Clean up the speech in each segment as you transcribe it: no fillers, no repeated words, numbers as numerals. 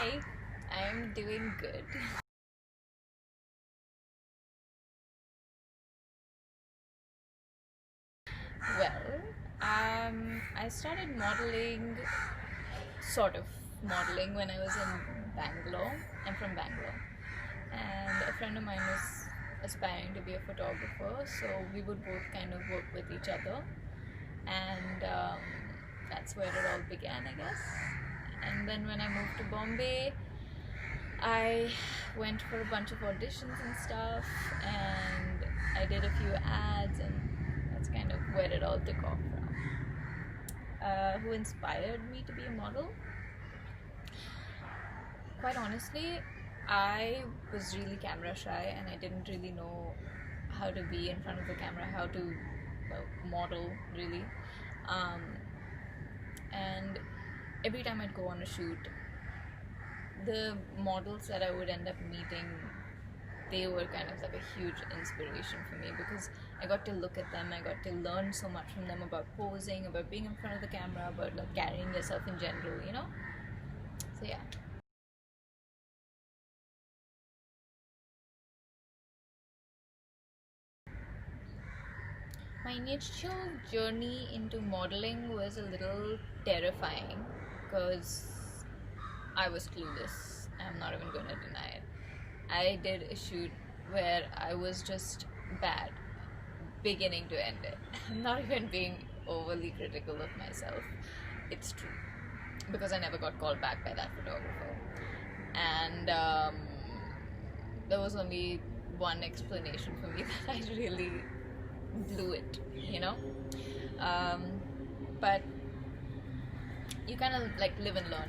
Hi, I'm doing good. Well, I started modeling, sort of modeling, when I was in Bangalore. I'm from Bangalore, and a friend of mine was aspiring to be a photographer, so we would both kind of work with each other, and that's where it all began, I guess. And then when I moved to Bombay, I went for a bunch of auditions and stuff, and I did a few ads, and that's kind of where it all took off from. Who inspired me to be a model? Quite honestly, I was really camera shy, and I didn't really know how to be in front of the camera, how to model, really. Um, and every time I'd go on a shoot, the models that I would end up meeting, they were kind of like a huge inspiration for me, because I got to look at them, I got to learn so much from them about posing, about being in front of the camera, about like carrying yourself in general. So yeah. My initial journey into modeling was a little terrifying, because I was clueless. I'm not even going to deny it. I did a shoot where I was just bad, beginning to end it. I'm not even being overly critical of myself. It's true. Because I never got called back by that photographer. And there was only one explanation for me that I really blew it. Um, but you kind of like live and learn.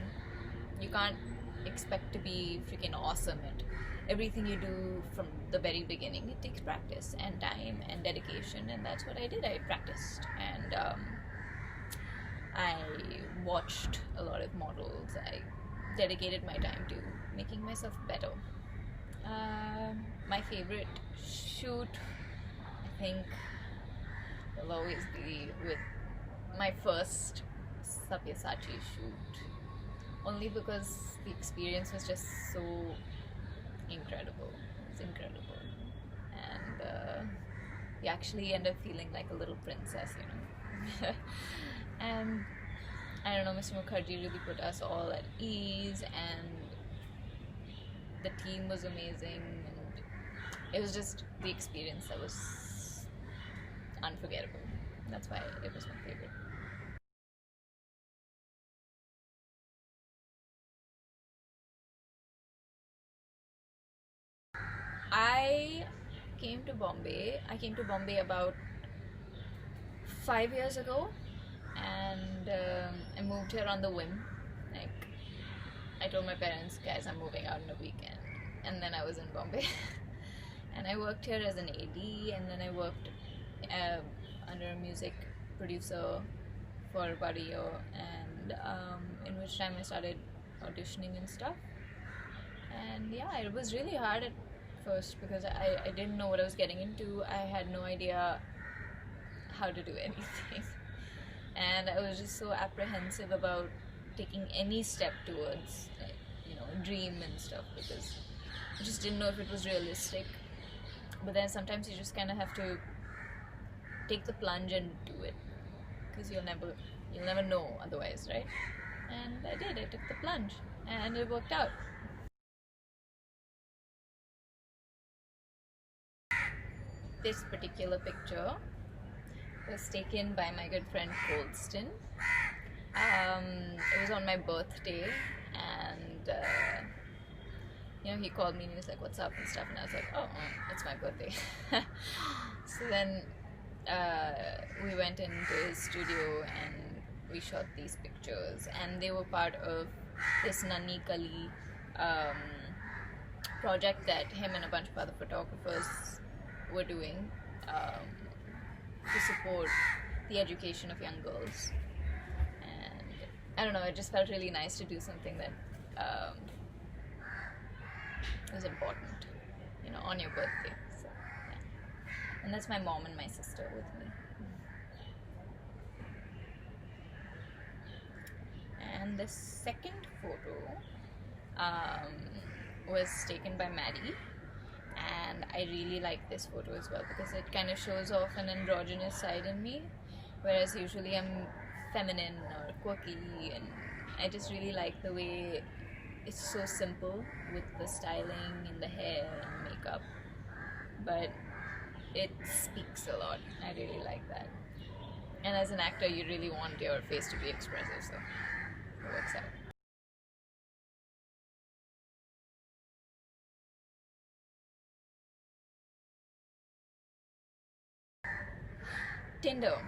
You can't expect to be freaking awesome at everything you do from the very beginning. It takes practice and time and dedication, and that's what I did. I practiced, and I watched a lot of models. I dedicated my time to making myself better. My favorite shoot, I think, will always be with my first Sabyasachi shoot, only because the experience was just so incredible. It's incredible, and you actually end up feeling like a little princess. And I don't know, Mr. Mukherjee really put us all at ease, and the team was amazing, and it was just the experience that was unforgettable. That's why it was my favorite. I I came to Bombay about 5 years ago, and I moved here on the whim. Like, I told my parents, guys, I'm moving out in a weekend, and then I was in Bombay. And I worked here as an AD, and then I worked under a music producer for about a year, and in which time I started auditioning and stuff. And yeah, it was really hard at first, because I didn't know what I was getting into. I had no idea how to do anything. And I was just so apprehensive about taking any step towards, like, a dream and stuff, because I just didn't know if it was realistic. But then sometimes you just kind of have to take the plunge and do it, because you'll never know otherwise, right? And I did. I took the plunge, and it worked out. This particular picture was taken by my good friend Colston. It was on my birthday, and he called me and he was like, "What's up?" and stuff, and I was like, "Oh, it's my birthday." So then we went into his studio and we shot these pictures, and they were part of this Nanni Kali project that him and a bunch of other photographers were doing to support the education of young girls. And I don't know, it just felt really nice to do something that was important, on your birthday. So, yeah. And that's my mom and my sister with me. And the second photo, um, was taken by Maddie, and I really like this photo as well because it kind of shows off an androgynous side in me, whereas usually I'm feminine or quirky, and I just really like the way it's so simple with the styling and the hair and makeup, but it speaks a lot. I really like that. And as an actor, you really want your face to be expressive, so it works out. Tinder.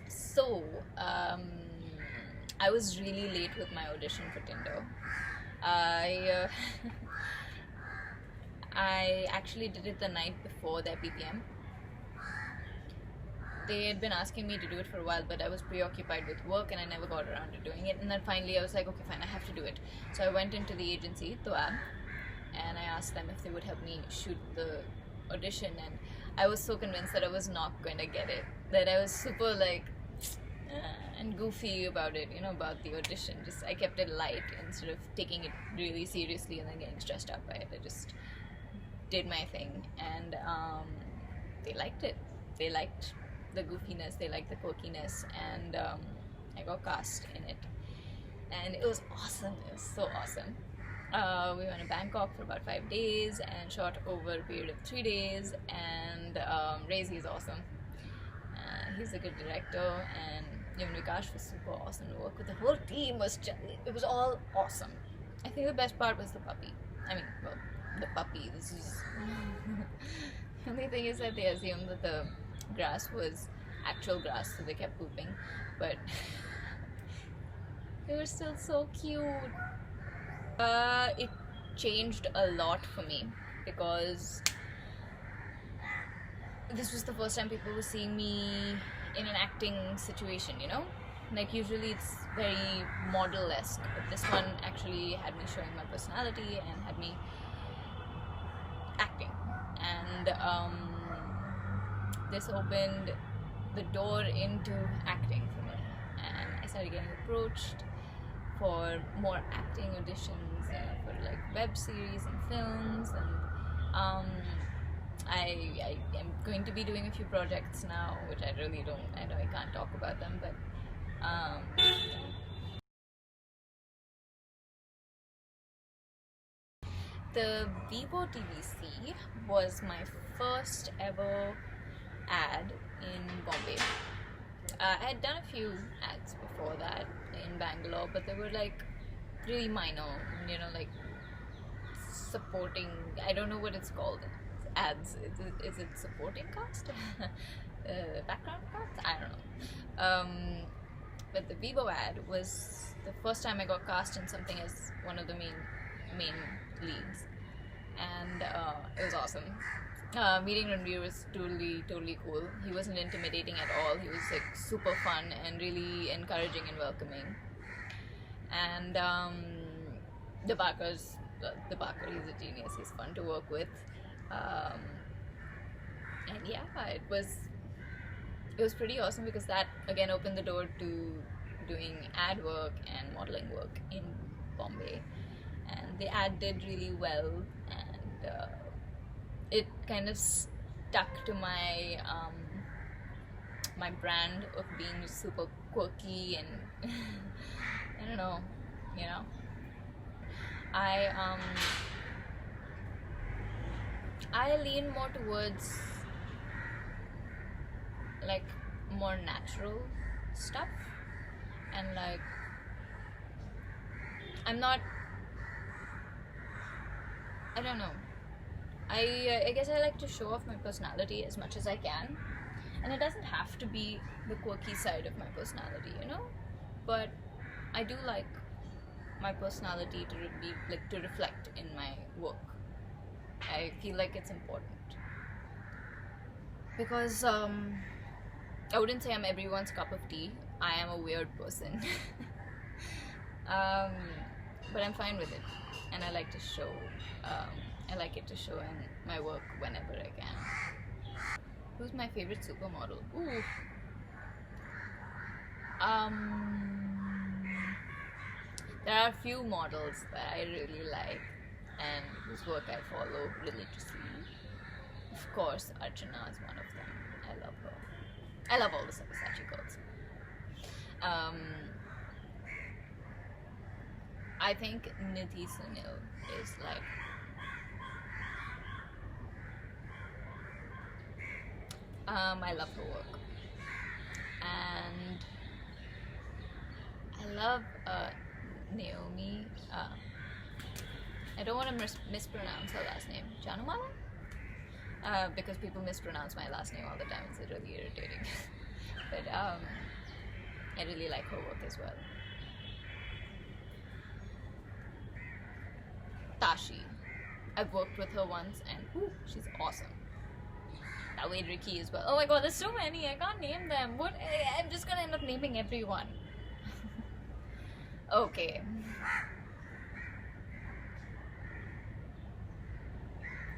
So, I was really late with my audition for Tinder. I I actually did it the night before their PPM. They had been asking me to do it for a while, but I was preoccupied with work and I never got around to doing it. And then finally I was like, okay, fine, I have to do it. So I went into the agency, Toab, and I asked them if they would help me shoot the audition. And I was so convinced that I was not going to get it, that I was super like and goofy about it, about the audition. Just I kept it light instead of taking it really seriously and then getting stressed out by it. I just did my thing, and they liked it. They liked the goofiness, they liked the quirkiness, and I got cast in it, and it was awesome. It was so awesome. We went to Bangkok for about 5 days and shot over a period of 3 days, and Razy is awesome. He's a good director, and Vikash was super awesome to work with. The whole team was it was all awesome. I think the best part was the puppy. I mean, well, the puppy. This is the only thing is that they assumed that the grass was actual grass, so they kept pooping, but they were still so cute. It changed a lot for me because this was the first time people were seeing me in an acting situation, like usually it's very model-esque, but this one actually had me showing my personality and had me acting, and this opened the door into acting for me, and I started getting approached for more acting auditions, for like web series and films, and I am going to be doing a few projects now, which I know I can't talk about them, but the Bebo TVC was my first ever ad in Bombay. I had done a few ads before that in Bangalore, but they were like really minor, like supporting, I don't know what it's called, ads. Is it supporting cast? Background cast? I don't know. But the Bebo ad was the first time I got cast in something as one of the main leads, and it was awesome. Meeting Ranveer was totally cool. He wasn't intimidating at all. He was like super fun and really encouraging and welcoming. And the Barker, he's a genius. He's fun to work with. And yeah, it was pretty awesome because that again opened the door to doing ad work and modeling work in Bombay, and the ad did really well, and it kind of stuck to my my brand of being super quirky and I don't know, I lean more towards like more natural stuff, and like I don't know, I guess I like to show off my personality as much as I can, and it doesn't have to be the quirky side of my personality, but I do like my personality to reflect in my work. I feel like it's important because I wouldn't say I'm everyone's cup of tea. I am a weird person. But I'm fine with it, and I like to show it to show in my work whenever I can. Who's my favorite supermodel? Ooh. There are a few models that I really like and whose work I follow religiously. Of course, Archana is one of them. I love her. I love all the Sabyasachi girls. I think Nidhi Sunil is like I love her work, and I love Naomi. I don't want to mispronounce her last name, Janumala, because people mispronounce my last name all the time. It's really irritating. But I really like her work as well. Tashi, I've worked with her once, and whew, she's awesome. That way Ricky as well. Oh my god, there's so many, I can't name them. What? I'm just gonna end up naming everyone. Okay.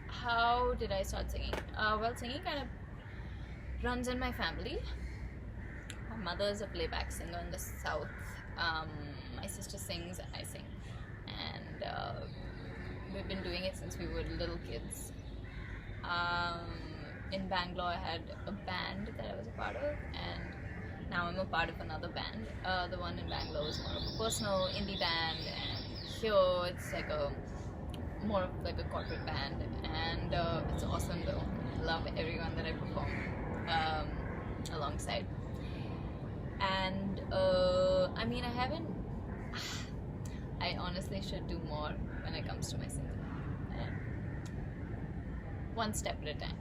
How did I start singing? Well, singing kind of runs in my family. My mother is a playback singer in the south. My sister sings, I sing. And we've been doing it since we were little kids. In Bangalore, I had a band that I was a part of, and now I'm a part of another band. The one in Bangalore is more of a personal indie band, and here it's like more of like a corporate band, and it's awesome though. Love everyone that I perform alongside. And I mean, I honestly should do more when it comes to my singing. One step at a time.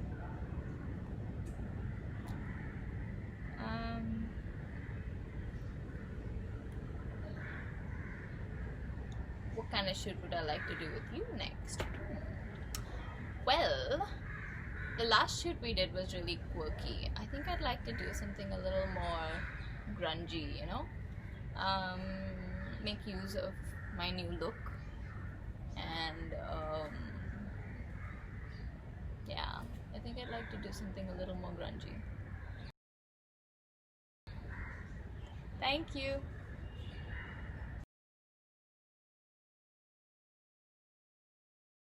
What kind of shoot would I like to do with you next? Well, the last shoot we did was really quirky. I think I'd like to do something a little more grungy, you know? Make use of my new look, and yeah, I think I'd like to do something a little more grungy. Thank you.